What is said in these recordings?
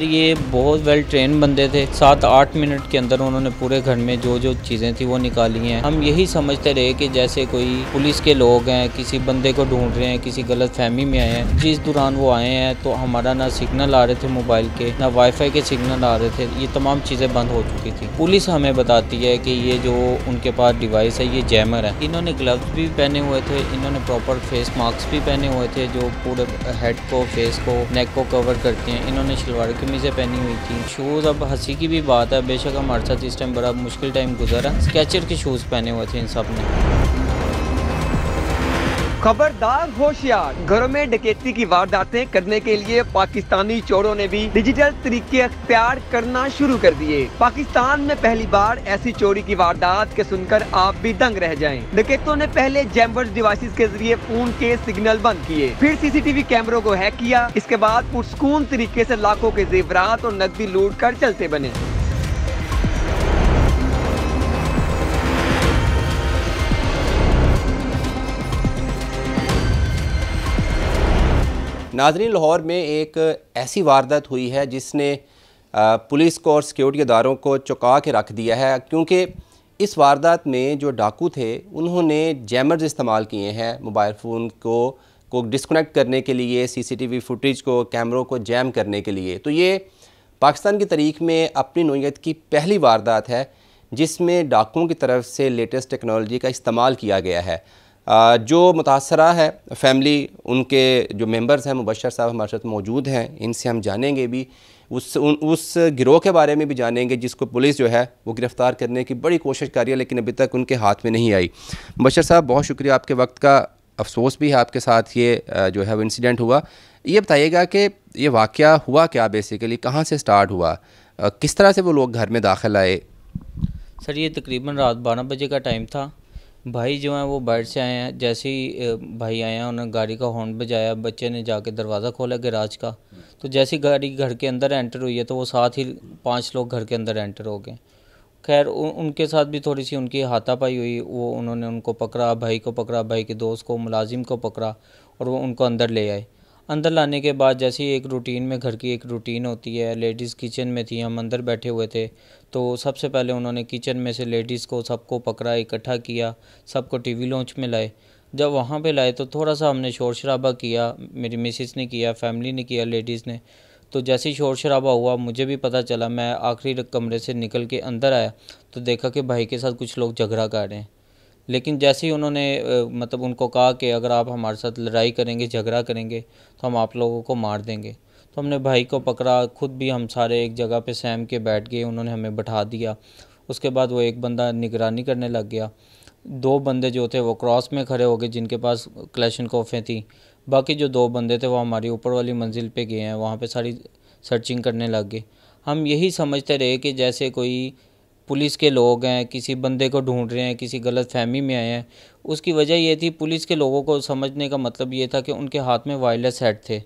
ये बहुत well train बंदे थे। 7-8 मिनट के अंदर उन्होंने पूरे घर में जो जो चीज़ें थी वो निकाली हैं। हम यही समझते रहे कि जैसे कोई पुलिस के लोग हैं, किसी बंदे को ढूंढ रहे हैं, किसी गलत फहमी में आए हैं। जिस दौरान वो आए हैं तो हमारा ना सिग्नल आ रहे थे मोबाइल के, ना वाईफाई के सिग्नल आ रहे थे। ये तमाम चीज़ें बंद हो चुकी थी। पुलिस हमें बताती है कि ये जो उनके पास डिवाइस है ये जैमर है। इन्होंने ग्लव्स भी पहने हुए थे, इन्होंने प्रॉपर फेस मास्क भी पहने हुए थे जो पूरे हेड को, फेस को, नेक को कवर करते हैं। इन्होंने शलवार कमीज़ें पहनी हुई थी। शूज़, अब हंसी की भी बात है, बेशक हमारे साथ इस टाइम बड़ा मुश्किल टाइम गुजरा। स्केचर के शूज़ पहने हुए थे इन सब ने। खबरदार, होशियार। घरों में डकैती की वारदातें करने के लिए पाकिस्तानी चोरों ने भी डिजिटल तरीके अख्तियार करना शुरू कर दिए। पाकिस्तान में पहली बार ऐसी चोरी की वारदात के सुनकर आप भी दंग रह जाएं। डकैतों ने पहले जैमर्स डिवाइसेस के जरिए फोन के सिग्नल बंद किए, फिर सीसीटीवी कैमरों को हैक किया। इसके बाद पुरसकून तरीके से लाखों के जेवरात और नकदी लूट कर चलते बने। नाज़रीन, लाहौर में एक ऐसी वारदात हुई है जिसने पुलिस को और सिक्योरिटी इदारों को चौंका के रख दिया है, क्योंकि इस वारदात में जो डाकू थे उन्होंने जैमर्स इस्तेमाल किए हैं मोबाइल फ़ोन को डिस्कनेक्ट करने के लिए, सीसीटीवी फुटेज को, कैमरों को जैम करने के लिए। तो ये पाकिस्तान की तारीख में अपनी नौइयत की पहली वारदात है जिसमें डाकुओं की तरफ से लेटेस्ट टेक्नोलॉजी का इस्तेमाल किया गया है। जो मुतासरा है फैमिली, उनके जो मेंबर्स हैं, मुबशर साहब हमारे साथ मौजूद हैं, इनसे हम जानेंगे भी उस गिरोह के बारे में भी जानेंगे जिसको पुलिस जो है वो गिरफ़्तार करने की बड़ी कोशिश कर रही है लेकिन अभी तक उनके हाथ में नहीं आई। मुबशर साहब, बहुत शुक्रिया आपके वक्त का। अफसोस भी है आपके साथ ये जो है वो इंसिडेंट हुआ। ये बताइएगा कि ये वाक़या हुआ क्या, बेसिकली कहाँ से स्टार्ट हुआ, किस तरह से वो लोग घर में दाखिल आए? सर, ये तकरीबन रात 12 बजे का टाइम था। भाई जो हैं वो बाहर से आए हैं। जैसे ही भाई आए हैं उन्होंने गाड़ी का हॉर्न बजाया। बच्चे ने जाके दरवाज़ा खोला गैराज का। तो जैसी गाड़ी घर के अंदर एंटर हुई है तो वो साथ ही 5 लोग घर के अंदर एंटर हो गए। खैर उनके साथ भी थोड़ी सी उनकी हाथापाई हुई। वो उन्होंने उनको पकड़ा, भाई को पकड़ा, भाई के दोस्त को, मुलाजिम को पकड़ा और वो उनको अंदर ले आए। अंदर लाने के बाद जैसे ही एक रूटीन में, घर की एक रूटीन होती है, लेडीज़ किचन में थी, हम अंदर बैठे हुए थे। तो सबसे पहले उन्होंने किचन में से लेडीज़ को सबको पकड़ा, इकट्ठा किया, सबको टीवी लॉन्च में लाए। जब वहाँ पे लाए तो थोड़ा सा हमने शोर शराबा किया, मेरी मिसिस ने किया, फैमिली ने किया, लेडीज़ ने। तो जैसे ही शोर शराबा हुआ मुझे भी पता चला। मैं आखिरी कमरे से निकल के अंदर आया तो देखा कि भाई के साथ कुछ लोग झगड़ा कर रहे हैं। लेकिन जैसे ही उन्होंने मतलब उनको कहा कि अगर आप हमारे साथ लड़ाई करेंगे, झगड़ा करेंगे तो हम आप लोगों को मार देंगे। तो हमने भाई को पकड़ा, खुद भी हम सारे एक जगह पे सहम के बैठ गए। उन्होंने हमें बैठा दिया। उसके बाद वो एक बंदा निगरानी करने लग गया। 2 बंदे जो थे वो क्रॉस में खड़े हो गए जिनके पास क्लैशनकोफ़ें थी। बाकी जो 2 बंदे थे वो हमारी ऊपर वाली मंजिल पे गए हैं, वहाँ पे सारी सर्चिंग करने लग गए। हम यही समझते रहे कि जैसे कोई पुलिस के लोग हैं, किसी बंदे को ढूंढ रहे हैं, किसी गलत फहमी में आए हैं। उसकी वजह ये थी, पुलिस के लोगों को समझने का मतलब ये था कि उनके हाथ में वायरलेस सेट थे।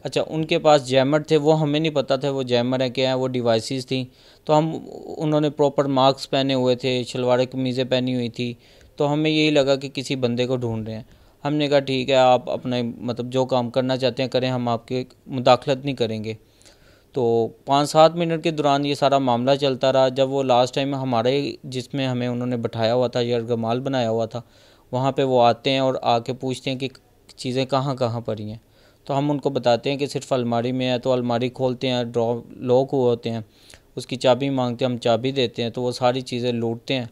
अच्छा, उनके पास जैमर थे, वो हमें नहीं पता था वो जैमर है क्या है, वो डिवाइसेस थी। तो हम उन्होंने प्रॉपर मास्क पहने हुए थे, शलवार कमीज़ें पहनी हुई थी। तो हमें यही लगा कि किसी बंदे को ढूंढ रहे हैं। हमने कहा ठीक है, आप अपने मतलब जो काम करना चाहते हैं करें, हम आपके मुदाखलत नहीं करेंगे। तो 5-7 मिनट के दौरान ये सारा मामला चलता रहा। जब वो लास्ट टाइम हमारे जिसमें हमें उन्होंने बैठाया हुआ था, यरगमाल बनाया हुआ था, वहाँ पे वो आते हैं और आके पूछते हैं कि चीज़ें कहाँ कहाँ पड़ी हैं। तो हम उनको बताते हैं कि सिर्फ अलमारी में है। तो अलमारी खोलते हैं, ड्रॉ लॉक हुए होते हैं, उसकी चाबी मांगते हैं, हम चाबी देते हैं। तो वो सारी चीज़ें लूटते हैं।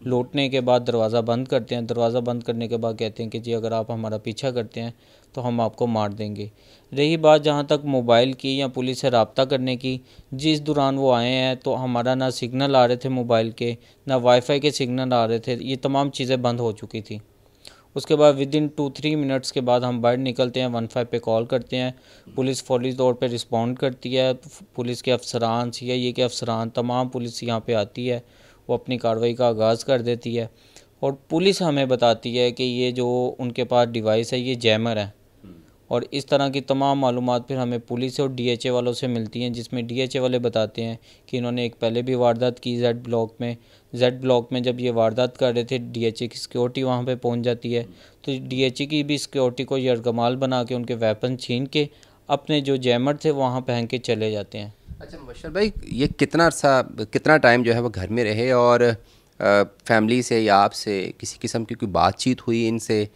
लूटने के बाद दरवाज़ा बंद करते हैं। दरवाज़ा बंद करने के बाद कहते हैं कि जी अगर आप हमारा पीछा करते हैं तो हम आपको मार देंगे। रही बात जहाँ तक मोबाइल की या पुलिस से रब्ता करने की, जिस दौरान वो आए हैं तो हमारा ना सिग्नल आ रहे थे मोबाइल के, ना वाईफाई के सिग्नल आ रहे थे। ये तमाम चीज़ें बंद हो चुकी थी। उसके बाद विदिन 2-3 मिनट्स के बाद हम बाहर निकलते हैं, 15 पे कॉल करते हैं। पुलिस फौरी तौर पे रिस्पॉन्ड करती है। पुलिस के अफसरान, CIA के अफसरान, तमाम पुलिस यहाँ पे आती है। वो अपनी कार्रवाई का आगाज़ कर देती है और पुलिस हमें बताती है कि ये जो उनके पास डिवाइस है ये जैमर है। और इस तरह की तमाम मालूमात फिर हमें पुलिस और DHA वालों से मिलती हैं, जिसमें DHA वाले बताते हैं कि इन्होंने एक पहले भी वारदात की जेड ब्लॉक में जब ये वारदात कर रहे थे DHA की सिक्योरिटी वहाँ पे पहुँच जाती है। तो DHA की भी सिक्योरिटी को यरगमाल बना के उनके वेपन छीन के अपने जो जैमर थे वहाँ पहन के चले जाते हैं। अच्छा मुबशर भाई, ये कितना टाइम जो है वो घर में रहे और फैमिली से या आपसे किसी किस्म की कोई बातचीत हुई इनसे?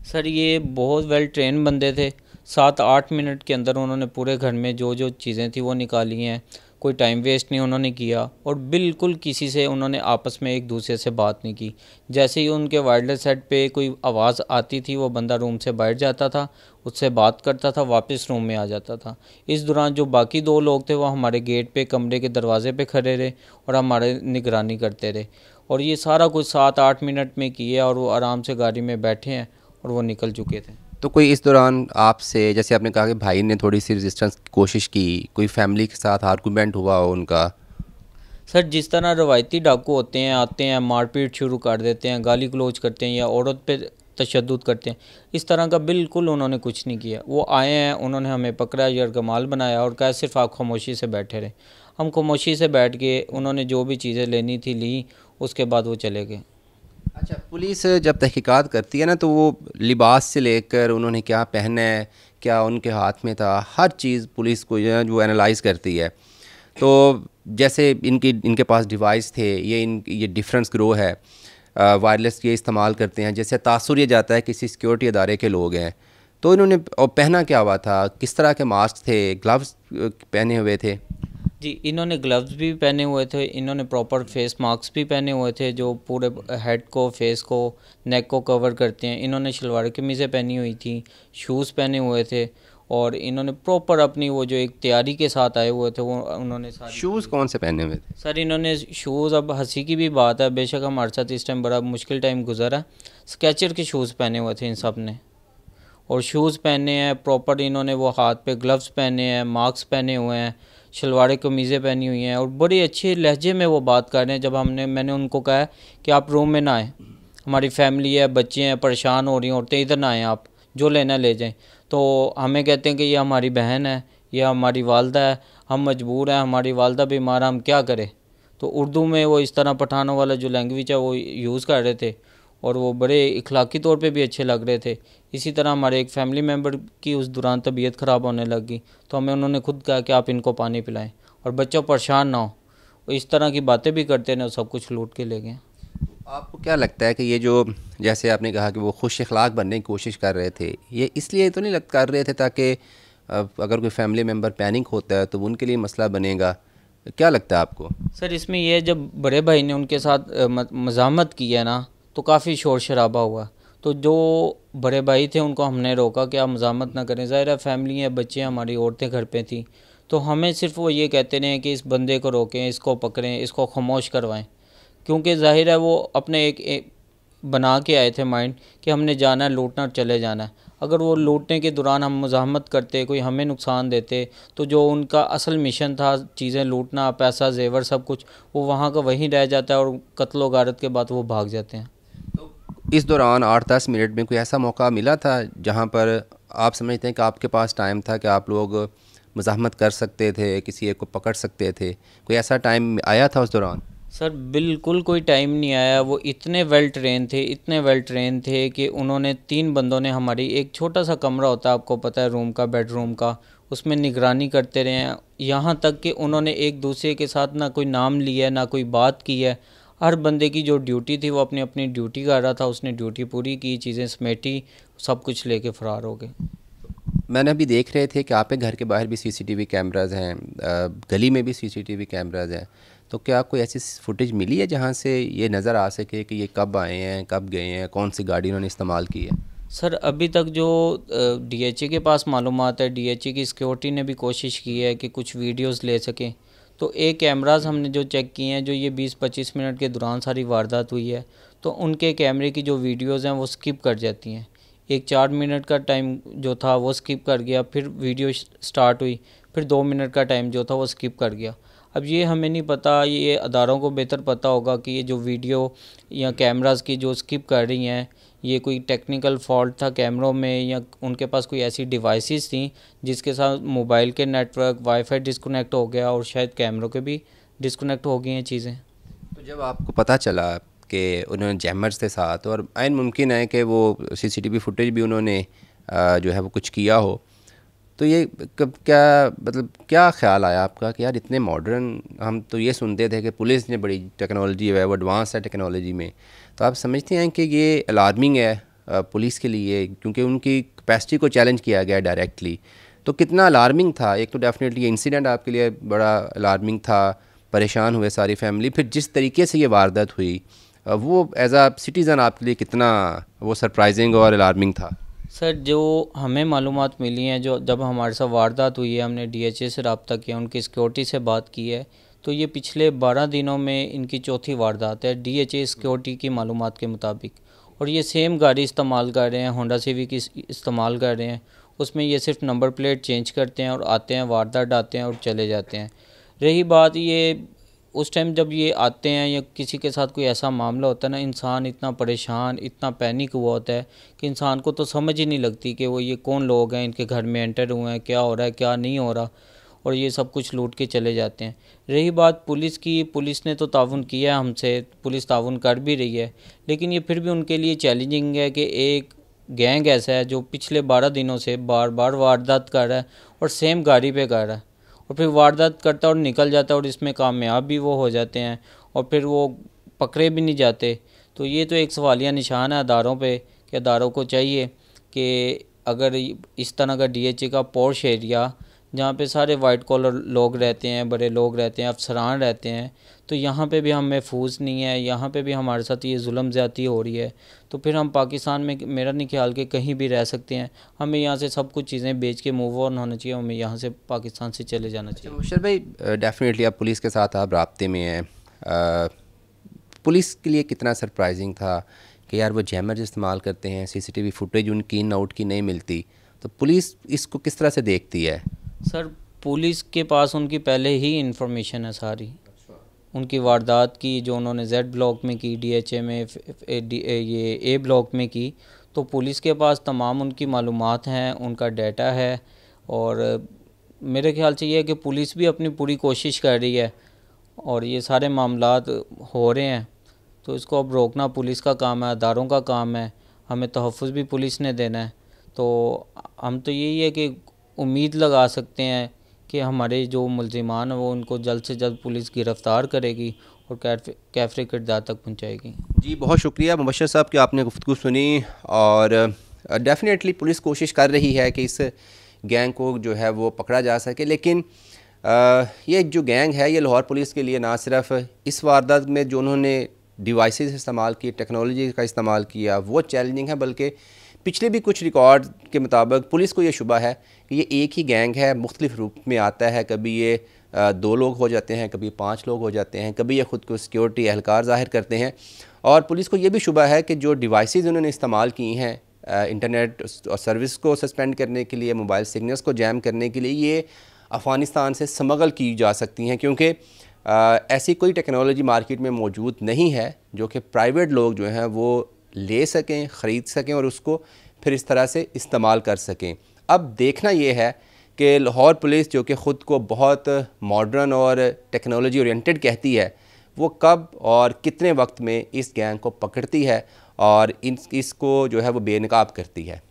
सर ये बहुत वेल ट्रेन बंदे थे। 7-8 मिनट के अंदर उन्होंने पूरे घर में जो जो चीज़ें थी वो निकाली हैं। कोई टाइम वेस्ट नहीं उन्होंने किया और बिल्कुल किसी से उन्होंने आपस में एक दूसरे से बात नहीं की। जैसे ही उनके वायरलेस सेट पे कोई आवाज़ आती थी वो बंदा रूम से बैठ जाता था, उससे बात करता था, वापस रूम में आ जाता था। इस दौरान जो बाकी 2 लोग थे वो हमारे गेट पे, कमरे के दरवाजे पे खड़े रहे और हमारे निगरानी करते रहे। और ये सारा कुछ 7-8 मिनट में किया और वो आराम से गाड़ी में बैठे हैं और वो निकल चुके थे। तो कोई इस दौरान आपसे, जैसे आपने कहा कि भाई ने थोड़ी सी रेजिस्टेंस की कोशिश की, कोई फैमिली के साथ आर्गूमेंट हुआ हो उनका? सर जिस तरह रवायती डाकू होते हैं, आते हैं मारपीट शुरू कर देते हैं, गाली गलौज करते हैं या औरत पे तशद्दुद करते हैं, इस तरह का बिल्कुल उन्होंने कुछ नहीं किया। वो आए हैं, उन्होंने हमें पकड़ा, यरगमाल बनाया और कहा सिर्फ आप खामोशी से बैठे रहे। हम खामोशी से बैठ के उन्होंने जो भी चीज़ें लेनी थी ली, उसके बाद वो चले गए। अच्छा, पुलिस जब तहकीकात करती है ना, तो वो लिबास से लेकर उन्होंने क्या पहना है, क्या उनके हाथ में था, हर चीज़ पुलिस को जो है वो एनालाइज़ करती है। तो जैसे इनके पास डिवाइस थे, ये डिफरेंस ग्रो है, वायरलेस ये इस्तेमाल करते हैं, जैसे तासुर ये जाता है किसी सिक्योरिटी अदारे के लोग हैं। तो इन्होंने और पहना क्या हुआ था, किस तरह के मास्क थे, ग्लव्स पहने हुए थे? जी, इन्होंने ग्लव्स भी पहने हुए थे, इन्होंने प्रॉपर फेस मास्क भी पहने हुए थे जो पूरे हेड को, फेस को, नेक को कवर करते हैं। इन्होंने शलवार कमीज़ें पहनी हुई थी, शूज़ पहने हुए थे और इन्होंने प्रॉपर अपनी वो जो एक तैयारी के साथ आए हुए थे वो उन्होंने सारी। शूज़ कौन से पहने हुए थे? सर इन्होंने शूज़, अब हंसी की भी बात है, बेशक हमारे साथ इस टाइम बड़ा मुश्किल टाइम गुजरा, स्केचर के शूज़ पहने हुए थे इन सब ने और शूज़ पहने हैं प्रॉपर। इन्होंने वो हाथ पे ग्लव्स पहने हैं, मास्क पहने हुए हैं, शलवार कमीज़ें पहनी हुई हैं और बड़ी अच्छे लहजे में वो बात कर रहे हैं। जब मैंने उनको कहा कि आप रूम में ना आएँ, हमारी फैमिली है, बच्चे हैं, परेशान हो रही हैं औरतें, इधर ना आएँ, आप जो लेना ले जाएं। तो हमें कहते हैं कि ये हमारी बहन है, ये हमारी वालदा है, हम मजबूर हैं, हमारी वालदा बीमार, हम क्या करें। तो उर्दू में वो इस तरह पठानों वाला जो लैंग्वेज है वो यूज़ कर रहे थे और वो बड़े इखलाकी तौर पे भी अच्छे लग रहे थे। इसी तरह हमारे एक फ़ैमिली मेम्बर की उस दौरान तबीयत ख़राब होने लगी तो हमें उन्होंने खुद कहा कि आप इनको पानी पिलाएं और बच्चों परेशान ना हो। वो इस तरह की बातें भी करते हैं, सब कुछ लूट के ले गए। आपको क्या लगता है कि ये जो, जैसे आपने कहा कि वो खुश अखलाक बनने की कोशिश कर रहे थे, ये इसलिए तो नहीं कर रहे थे ताकि अगर कोई फैमिली मेम्बर पैनिक होता है तो उनके लिए मसला बनेगा? क्या लगता है आपको? सर इसमें यह, जब बड़े भाई ने उनके साथ मज़ामत की है ना, तो काफ़ी शोर शराबा हुआ। तो जो बड़े भाई थे उनको हमने रोका कि आप मज़ामत ना करें, ज़ाहिर है फैमिली है, बच्चे, हमारी औरतें घर पे थी। तो हमें सिर्फ वो ये कहते रहे कि इस बंदे को रोकें, इसको पकड़ें, इसको खामोश करवाएं, क्योंकि ज़ाहिर है वो अपने एक बना के आए थे माइंड कि हमने जाना है, लूटना, चले जाना है। अगर वो लूटने के दौरान हम मुज़ाहमत करते, कोई हमें नुकसान देते, तो जो उनका असल मिशन था, चीज़ें लूटना, पैसा, जेवर, सब कुछ, वो वहाँ का वहीं रह जाता है और कत्ल व गारत के बाद वो भाग जाते हैं। तो इस दौरान 8-10 मिनट में कोई ऐसा मौका मिला था जहाँ पर आप समझते हैं कि आपके पास टाइम था कि आप लोग मुज़ाहमत कर सकते थे, किसी एक को पकड़ सकते थे? कोई ऐसा टाइम आया था उस दौरान? सर बिल्कुल कोई टाइम नहीं आया। वो इतने वेल ट्रेन थे, इतने वेल ट्रेन थे कि उन्होंने 3 बंदों ने हमारी, एक छोटा सा कमरा होता है आपको पता है रूम का, बेडरूम का, उसमें निगरानी करते रहे हैं। यहाँ तक कि उन्होंने एक दूसरे के साथ ना कोई नाम लिया है, ना कोई बात की है। हर बंदे की जो ड्यूटी थी वो अपनी अपनी ड्यूटी कर रहा था, उसने ड्यूटी पूरी की, चीज़ें समेटी, सब कुछ लेके फ़रार हो गए। मैंने अभी देख रहे थे कि आपके घर के बाहर भी सीसीटीवी कैमराज़ हैं, गली में भी सीसीटीवी कैमराज़ हैं। तो क्या कोई ऐसी फुटेज मिली है जहाँ से ये नज़र आ सके कि ये कब आए हैं, कब गए हैं, कौन सी गाड़ी उन्होंने इस्तेमाल की है? सर अभी तक जो डीएचए के पास मालूमात है, डीएचए की सिक्योरिटी ने भी कोशिश की है कि कुछ वीडियोस ले सकें। तो एक कैमरास हमने जो चेक किए हैं, जो ये 20-25 मिनट के दौरान सारी वारदात हुई है, तो उनके कैमरे की जो वीडियोस हैं वो स्किप कर जाती हैं। एक 4 मिनट का टाइम जो था वो स्किप कर गया, फिर वीडियो स्टार्ट हुई, फिर 2 मिनट का टाइम जो था वो स्किप कर गया। अब ये हमें नहीं पता, ये अदारों को बेहतर पता होगा कि ये जो वीडियो या कैमरास की जो स्किप कर रही हैं, ये कोई टेक्निकल फॉल्ट था कैमरों में या उनके पास कोई ऐसी डिवाइसेस थी जिसके साथ मोबाइल के नेटवर्क, वाईफाई डिस्कनेक्ट हो गया और शायद कैमरों के भी डिस्कनेक्ट हो गई हैं चीज़ें। तो जब आपको पता चला कि उन्होंने जैमर्स थे साथ, और आइन मुमकिन है कि वो सीसीटीवी फुटेज भी उन्होंने जो है वो कुछ किया हो, तो ये कब क्या मतलब क्या ख्याल आया आपका कि यार इतने मॉडर्न, हम तो ये सुनते थे कि पुलिस ने बड़ी टेक्नोलॉजी है, वो एडवांस है टेक्नोलॉजी में, तो आप समझते हैं कि ये अलार्मिंग है पुलिस के लिए, क्योंकि उनकी कैपेसिटी को चैलेंज किया गया डायरेक्टली, तो कितना अलार्मिंग था? एक तो डेफिनेटली ये इंसिडेंट आपके लिए बड़ा अलार्मिंग था, परेशान हुए सारी फैमिली, फिर जिस तरीके से ये वारदात हुई वो एज आ सिटीज़न आपके लिए कितना वो सरप्राइजिंग और अलार्मिंग था? सर, जो हमें मालूमात मिली हैं, जो जब हमारे साथ वारदात हुई है, हमने डीएचए से रब्ता किया, उनकी सिक्योरिटी से बात की है, तो ये पिछले 12 दिनों में इनकी चौथी वारदात है डीएचए सिक्योरिटी की मालूमात के मुताबिक। और ये सेम गाड़ी इस्तेमाल कर रहे हैं, होंडा सिविक इस्तेमाल कर रहे हैं, उसमें ये सिर्फ नंबर प्लेट चेंज करते हैं और आते हैं, वारदात डालते हैं और चले जाते हैं। रही बात ये उस टाइम जब ये आते हैं या किसी के साथ कोई ऐसा मामला होता है ना, इंसान इतना परेशान, इतना पैनिक हुआ होता है कि इंसान को तो समझ ही नहीं लगती कि वो ये कौन लोग हैं, इनके घर में एंटर हुए हैं, क्या हो रहा है क्या नहीं हो रहा, और ये सब कुछ लूट के चले जाते हैं। रही बात पुलिस की, पुलिस ने तो ताउन किया है हमसे, पुलिस ताउन कर भी रही है, लेकिन ये फिर भी उनके लिए चैलेंजिंग है कि एक गैंग ऐसा है जो पिछले 12 दिनों से बार बार वारदात कर रहा है और सेम गाड़ी पे कर रहा है, और फिर वारदात करता और निकल जाता है, और इसमें कामयाब भी वो हो जाते हैं और फिर वो पकड़े भी नहीं जाते। तो ये तो एक सवालिया निशान है अदारों पे कि अदारों को चाहिए कि अगर इस तरह का डीएचए का पॉश एरिया जहाँ पे सारे वाइट कॉलर लोग रहते हैं, बड़े लोग रहते हैं, अफसरान रहते हैं, तो यहाँ पे भी हम महफूज नहीं है, यहाँ पे भी हमारे साथ ये जुल्म ज़्यादती हो रही है, तो फिर हम पाकिस्तान में मेरा नहीं ख्याल कि कहीं भी रह सकते हैं। हमें यहाँ से सब कुछ चीज़ें बेच के मूव ऑन होना चाहिए, हमें यहाँ से पाकिस्तान से चले जाना चाहिए। मुबशर भाई, डेफिनेटली आप पुलिस के साथ आप राब्ते में हैं, पुलिस के लिए कितना सरप्राइजिंग था कि यार वो जैमर इस्तेमाल करते हैं, सीसीटीवी फुटेज उनकी इन आउट की नहीं मिलती, तो पुलिस इसको किस तरह से देखती है? सर, पुलिस के पास उनकी पहले ही इंफॉर्मेशन है सारी उनकी वारदात की, जो उन्होंने जेड ब्लॉक में की, डीएचए में, ये ए ब्लॉक में की, तो पुलिस के पास तमाम उनकी मालूमात हैं, उनका डाटा है। और मेरे ख्याल से ये है कि पुलिस भी अपनी पूरी कोशिश कर रही है और ये सारे मामलात हो रहे हैं, तो इसको अब रोकना पुलिस का काम है, अदारों का काम है, हमें तहफ़्फ़ुज़ भी पुलिस ने देना है। तो हम तो यही है कि उम्मीद लगा सकते हैं कि हमारे जो मुल्ज़िमान हैं वो उनको जल्द से जल्द पुलिस गिरफ़्तार करेगी और कैफ़रे किरदार तक पहुँचाएगी। जी, बहुत शुक्रिया मुबशर साहब कि आपने गुफ्तगू सुनी, और डेफ़िनेटली पुलिस कोशिश कर रही है कि इस गैंग को जो है वो पकड़ा जा सके, लेकिन ये जो गैंग है ये लाहौर पुलिस के लिए ना सिर्फ इस वारदात में जो उन्होंने डिवाइसेस इस्तेमाल की, टेक्नोलॉजी का इस्तेमाल किया, वो चैलेंजिंग है, बल्कि पिछले भी कुछ रिकॉर्ड के मुताबिक पुलिस को ये शुबा है कि ये एक ही गैंग है, मुख्तलिफ रूप में आता है, कभी ये 2 लोग हो जाते हैं, कभी 5 लोग हो जाते हैं, कभी ये ख़ुद को सिक्योरिटी एहलकार ज़ाहिर करते हैं। और पुलिस को ये भी शुबा है कि जो डिवाइसेस उन्होंने इस्तेमाल की हैं इंटरनेट और सर्विस को सस्पेंड करने के लिए, मोबाइल सिग्नल्स को जैम करने के लिए, ये अफ़गानिस्तान से स्मगल की जा सकती हैं, क्योंकि ऐसी कोई टेक्नोलॉजी मार्केट में मौजूद नहीं है जो कि प्राइवेट लोग जो हैं वो ले सकें, ख़रीद सकें और उसको फिर इस तरह से इस्तेमाल कर सकें। अब देखना ये है कि लाहौर पुलिस, जो कि ख़ुद को बहुत मॉडर्न और टेक्नोलॉजी ओरिएंटेड कहती है, वो कब और कितने वक्त में इस गैंग को पकड़ती है और इसको जो है वो बेनकाब करती है।